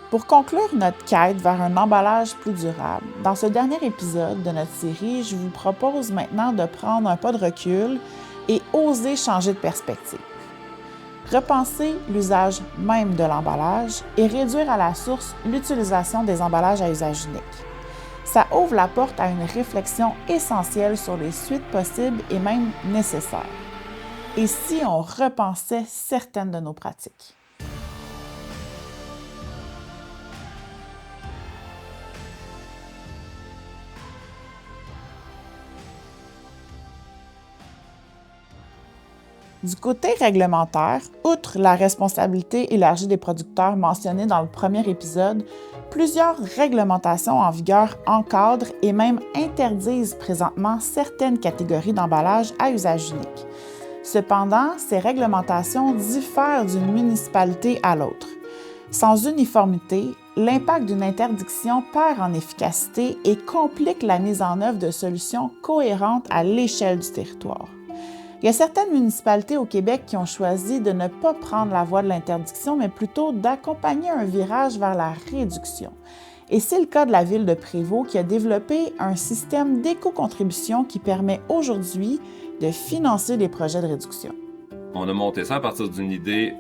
Pour conclure notre quête vers un emballage plus durable, dans ce dernier épisode de notre série, je vous propose maintenant de prendre un pas de recul et oser changer de perspective. Repenser l'usage même de l'emballage et réduire à la source l'utilisation des emballages à usage unique. Ça ouvre la porte à une réflexion essentielle sur les suites possibles et même nécessaires. Et si on repensait certaines de nos pratiques? Du côté réglementaire, outre la responsabilité élargie des producteurs mentionnée dans le premier épisode, plusieurs réglementations en vigueur encadrent et même interdisent présentement certaines catégories d'emballages à usage unique. Cependant, ces réglementations diffèrent d'une municipalité à l'autre. Sans uniformité, l'impact d'une interdiction perd en efficacité et complique la mise en œuvre de solutions cohérentes à l'échelle du territoire. Il y a certaines municipalités au Québec qui ont choisi de ne pas prendre la voie de l'interdiction, mais plutôt d'accompagner un virage vers la réduction. Et c'est le cas de la ville de Prévost qui a développé un système d'éco-contribution qui permet aujourd'hui de financer des projets de réduction. On a monté ça à partir d'une idée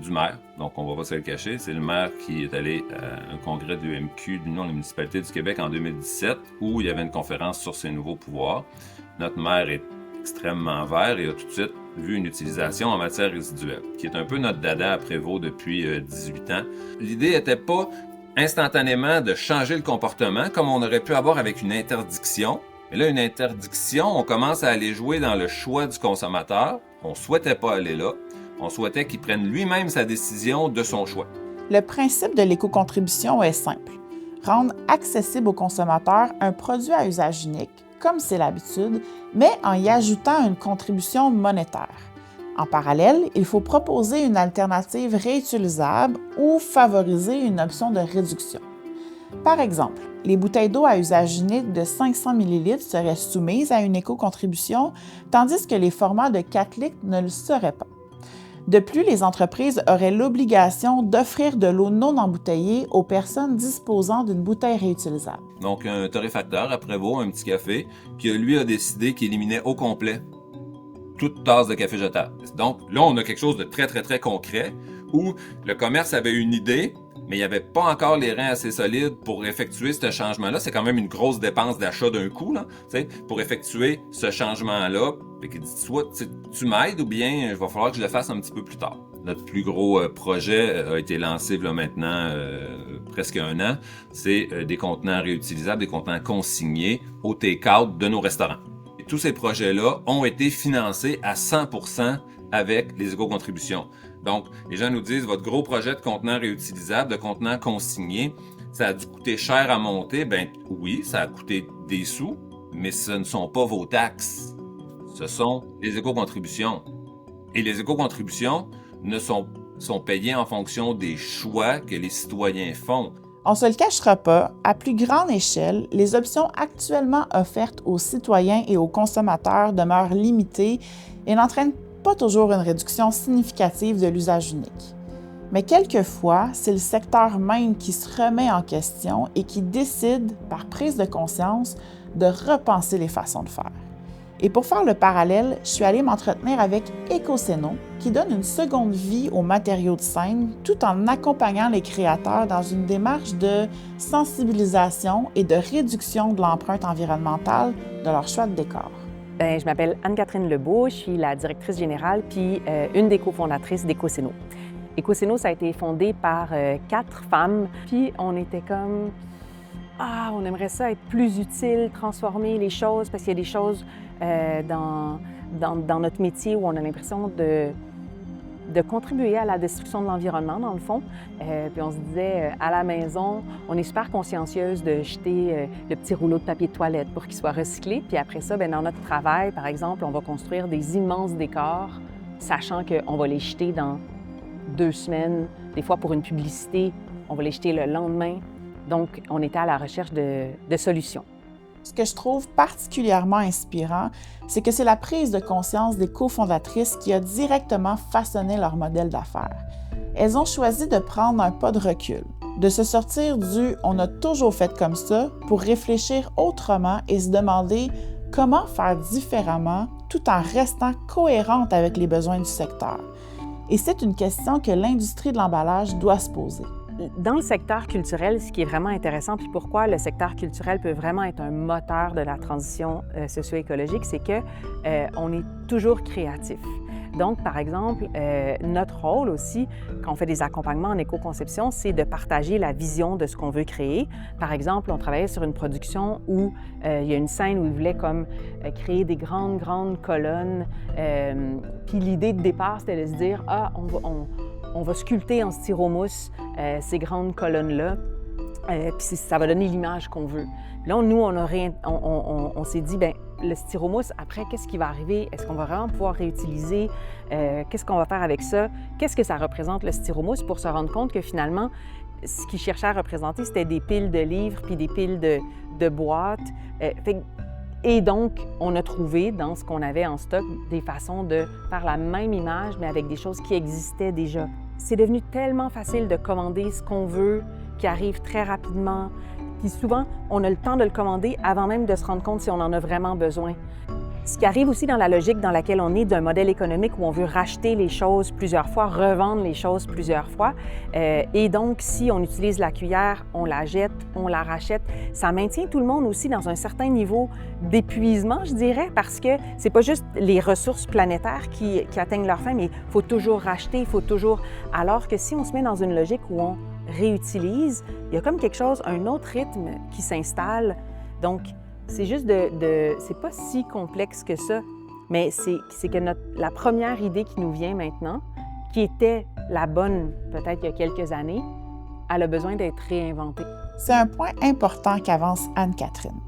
du maire, donc on va pas se le cacher. C'est le maire qui est allé à un congrès de l'UMQ, de l'Union des municipalités du Québec en 2017, où il y avait une conférence sur ses nouveaux pouvoirs. Notre maire est extrêmement vert et a tout de suite vu une utilisation en matière résiduelle, qui est un peu notre dada à Prévost depuis 18 ans. L'idée n'était pas instantanément de changer le comportement comme on aurait pu avoir avec une interdiction. Mais là, une interdiction, on commence à aller jouer dans le choix du consommateur. On ne souhaitait pas aller là. On souhaitait qu'il prenne lui-même sa décision de son choix. Le principe de l'éco-contribution est simple. Rendre accessible aux consommateurs un produit à usage unique, comme c'est l'habitude, mais en y ajoutant une contribution monétaire. En parallèle, il faut proposer une alternative réutilisable ou favoriser une option de réduction. Par exemple, les bouteilles d'eau à usage unique de 500 ml seraient soumises à une éco-contribution, tandis que les formats de 4 litres ne le seraient pas. De plus, les entreprises auraient l'obligation d'offrir de l'eau non embouteillée aux personnes disposant d'une bouteille réutilisable. Donc, un torréfacteur à Prévost, un petit café, qui lui a décidé qu'il éliminait au complet toute tasse de café jetable. Donc, là, on a quelque chose de très, très, très concret où le commerce avait une idée, mais il n'y avait pas encore les reins assez solides pour effectuer ce changement-là. C'est quand même une grosse dépense d'achat d'un coup, là, pour effectuer ce changement-là. Fait qu'il dit, soit tu m'aides ou bien il va falloir que je le fasse un petit peu plus tard. Notre plus gros projet a été lancé là maintenant presque 1 an. C'est des contenants réutilisables, des contenants consignés au take-out de nos restaurants. Et tous ces projets-là ont été financés à 100% avec les éco-contributions. Donc, les gens nous disent, votre gros projet de contenants réutilisables, de contenants consignés, ça a dû coûter cher à monter. Ben oui, ça a coûté des sous, mais ce ne sont pas vos taxes. Ce sont les éco-contributions. Et les éco-contributions sont payées en fonction des choix que les citoyens font. On ne se le cachera pas, à plus grande échelle, les options actuellement offertes aux citoyens et aux consommateurs demeurent limitées et n'entraînent pas toujours une réduction significative de l'usage unique. Mais quelquefois, c'est le secteur même qui se remet en question et qui décide, par prise de conscience, de repenser les façons de faire. Et pour faire le parallèle, je suis allée m'entretenir avec Ecoceno, qui donne une seconde vie aux matériaux de scène tout en accompagnant les créateurs dans une démarche de sensibilisation et de réduction de l'empreinte environnementale de leur choix de décor. Je m'appelle Anne-Catherine Lebeau, je suis la directrice générale puis une des cofondatrices d'Ecoceno. Ecoceno, ça a été fondé par 4 femmes, puis on était comme on aimerait ça être plus utile, transformer les choses, parce qu'il y a des choses dans notre métier où on a l'impression de contribuer à la destruction de l'environnement, dans le fond. Puis on se disait, à la maison, on est super consciencieuse de jeter le petit rouleau de papier de toilette pour qu'il soit recyclé. Puis après ça, dans notre travail, par exemple, on va construire des immenses décors, sachant qu'on va les jeter dans 2 semaines. Des fois, pour une publicité, on va les jeter le lendemain. Donc, on était à la recherche de solutions. Ce que je trouve particulièrement inspirant, c'est que c'est la prise de conscience des cofondatrices qui a directement façonné leur modèle d'affaires. Elles ont choisi de prendre un pas de recul, de se sortir du « on a toujours fait comme ça » pour réfléchir autrement et se demander comment faire différemment tout en restant cohérente avec les besoins du secteur. Et c'est une question que l'industrie de l'emballage doit se poser. Dans le secteur culturel, ce qui est vraiment intéressant, puis pourquoi le secteur culturel peut vraiment être un moteur de la transition socio-écologique, c'est qu'on est toujours créatif. Donc, par exemple, notre rôle aussi, quand on fait des accompagnements en éco-conception, c'est de partager la vision de ce qu'on veut créer. Par exemple, on travaillait sur une production où il y a une scène où ils voulaient comme créer des grandes colonnes. Puis l'idée de départ, c'était de se dire « Ah, on va sculpter en styromousse ces grandes colonnes-là, puis ça va donner l'image qu'on veut. » Là, nous, on s'est dit, bien, le styromousse, après, qu'est-ce qui va arriver? Est-ce qu'on va vraiment pouvoir réutiliser? Qu'est-ce qu'on va faire avec ça? Qu'est-ce que ça représente, le styromousse, pour se rendre compte que finalement, ce qu'il cherchait à représenter, c'était des piles de livres puis des piles de boîtes. Et donc, on a trouvé dans ce qu'on avait en stock des façons de faire la même image, mais avec des choses qui existaient déjà. C'est devenu tellement facile de commander ce qu'on veut, qui arrive très rapidement. Puis souvent, on a le temps de le commander avant même de se rendre compte si on en a vraiment besoin. Ce qui arrive aussi dans la logique dans laquelle on est d'un modèle économique où on veut racheter les choses plusieurs fois, revendre les choses plusieurs fois. Et donc, si on utilise la cuillère, on la jette, on la rachète, ça maintient tout le monde aussi dans un certain niveau d'épuisement, je dirais, parce que c'est pas juste les ressources planétaires qui atteignent leur fin, mais il faut toujours racheter, il faut toujours... Alors que si on se met dans une logique où on réutilise, il y a comme quelque chose, un autre rythme qui s'installe. Donc, c'est juste c'est pas si complexe que ça, mais c'est que la première idée qui nous vient maintenant, qui était la bonne peut-être il y a quelques années, elle a besoin d'être réinventée. C'est un point important qu'avance Anne-Catherine.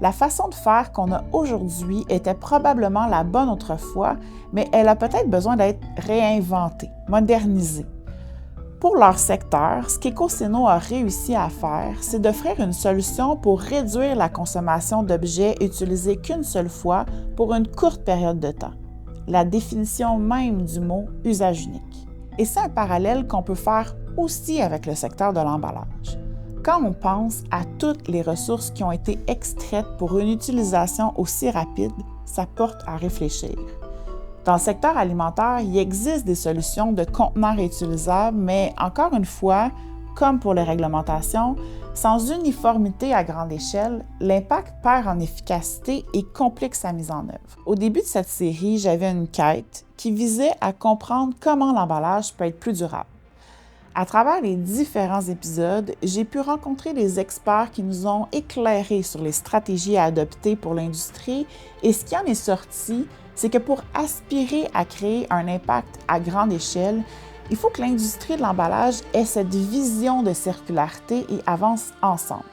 La façon de faire qu'on a aujourd'hui était probablement la bonne autrefois, mais elle a peut-être besoin d'être réinventée, modernisée. Pour leur secteur, ce qu'Ecoceno a réussi à faire, c'est d'offrir une solution pour réduire la consommation d'objets utilisés qu'une seule fois pour une courte période de temps. La définition même du mot « usage unique ». Et c'est un parallèle qu'on peut faire aussi avec le secteur de l'emballage. Quand on pense à toutes les ressources qui ont été extraites pour une utilisation aussi rapide, ça porte à réfléchir. Dans le secteur alimentaire, il existe des solutions de contenants réutilisables, mais encore une fois, comme pour les réglementations, sans uniformité à grande échelle, l'impact perd en efficacité et complique sa mise en œuvre. Au début de cette série, j'avais une quête qui visait à comprendre comment l'emballage peut être plus durable. À travers les différents épisodes, j'ai pu rencontrer des experts qui nous ont éclairés sur les stratégies à adopter pour l'industrie et ce qui en est sorti, c'est que pour aspirer à créer un impact à grande échelle, il faut que l'industrie de l'emballage ait cette vision de circularité et avance ensemble.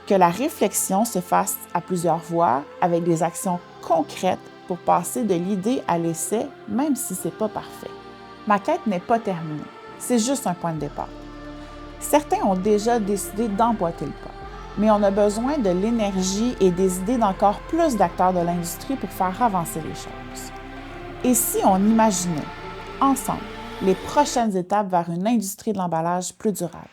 Que la réflexion se fasse à plusieurs voies avec des actions concrètes pour passer de l'idée à l'essai, même si ce n'est pas parfait. Ma quête n'est pas terminée, c'est juste un point de départ. Certains ont déjà décidé d'emboîter le pas, mais on a besoin de l'énergie et des idées d'encore plus d'acteurs de l'industrie pour faire avancer les choses. Et si on imaginait, ensemble, les prochaines étapes vers une industrie de l'emballage plus durable?